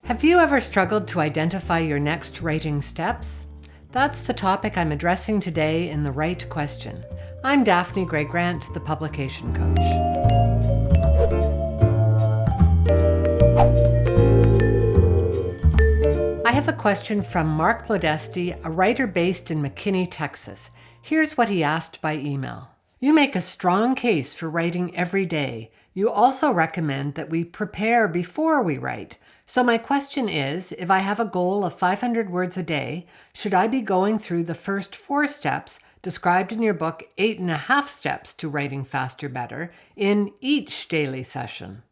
Have you ever struggled to identify your next writing steps? That's the topic I'm addressing today in The Right Question. I'm Daphne Gray Grant, the publication coach. I have a question from Mark Modesti, a writer based in McKinney, Texas. Here's what he asked by email. You make a strong case for writing every day. You also recommend that we prepare before we write. So my question is, if I have a goal of 500 words a day, should I be going through the first 4 steps described in your book, 8.5 Steps to Writing Faster Better, in each daily session?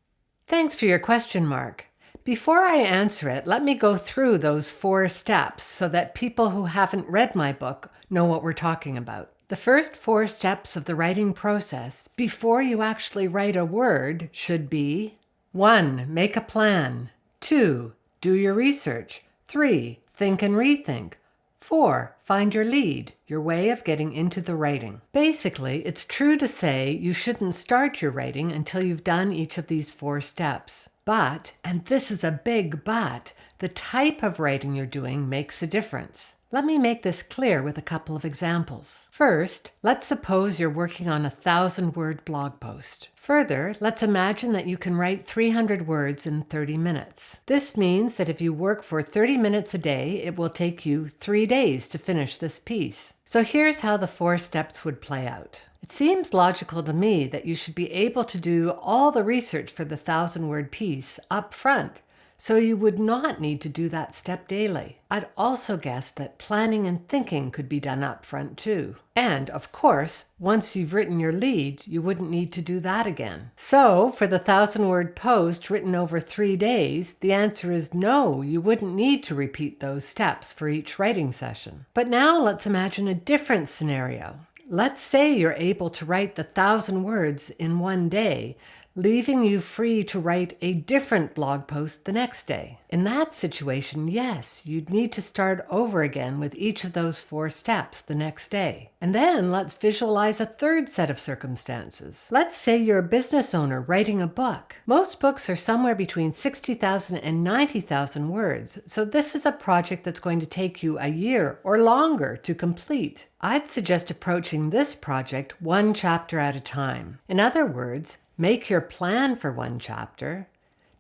Thanks for your question, Mark. Before I answer it, let me go through those 4 steps so that people who haven't read my book know what we're talking about. The first 4 steps of the writing process, before you actually write a word, should be 1. Make a plan. 2. Do your research. 3. Think and rethink. 4. Find your lead, your way of getting into the writing. Basically, it's true to say you shouldn't start your writing until you've done each of these 4 steps. But, and this is a big but, the type of writing you're doing makes a difference. Let me make this clear with a couple of examples. First, let's suppose you're working on a 1,000-word blog post. Further, let's imagine that you can write 300 words in 30 minutes. This means that if you work for 30 minutes a day, it will take you 3 days to finish this piece. So here's how the 4 steps would play out. It seems logical to me that you should be able to do all the research for the 1,000-word piece up front, so you would not need to do that step daily. I'd also guess that planning and thinking could be done up front too. And, of course, once you've written your lead, you wouldn't need to do that again. So, for the 1,000-word post written over 3 days, the answer is no, you wouldn't need to repeat those steps for each writing session. But now let's imagine a different scenario. Let's say you're able to write the 1,000 words in 1 day, leaving you free to write a different blog post the next day. In that situation, yes, you'd need to start over again with each of those 4 steps the next day. And then let's visualize a third set of circumstances. Let's say you're a business owner writing a book. Most books are somewhere between 60,000 and 90,000 words, so this is a project that's going to take you a year or longer to complete. I'd suggest approaching this project 1 chapter at a time. In other words, make your plan for 1 chapter,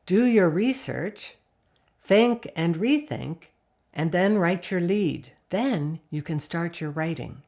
do your research, think and rethink, and then write your lead. Then you can start your writing.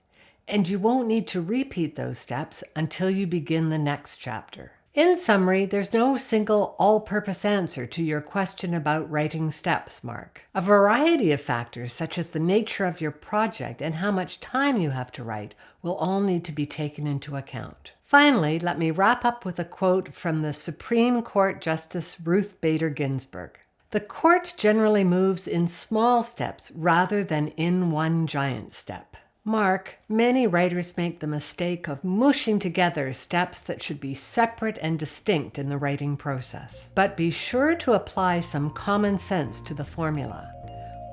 And you won't need to repeat those steps until you begin the next chapter. In summary, there's no single all-purpose answer to your question about writing steps, Mark. A variety of factors, such as the nature of your project and how much time you have to write, will all need to be taken into account. Finally, let me wrap up with a quote from the Supreme Court Justice Ruth Bader Ginsburg. The court generally moves in small steps rather than in one giant step. Mark, many writers make the mistake of mushing together steps that should be separate and distinct in the writing process. But be sure to apply some common sense to the formula.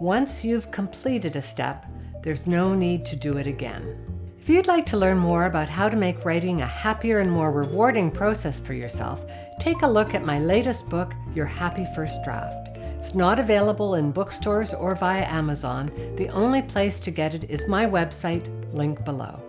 Once you've completed a step, there's no need to do it again. If you'd like to learn more about how to make writing a happier and more rewarding process for yourself, take a look at my latest book, Your Happy First Draft. It's not available in bookstores or via Amazon. The only place to get it is my website, link below.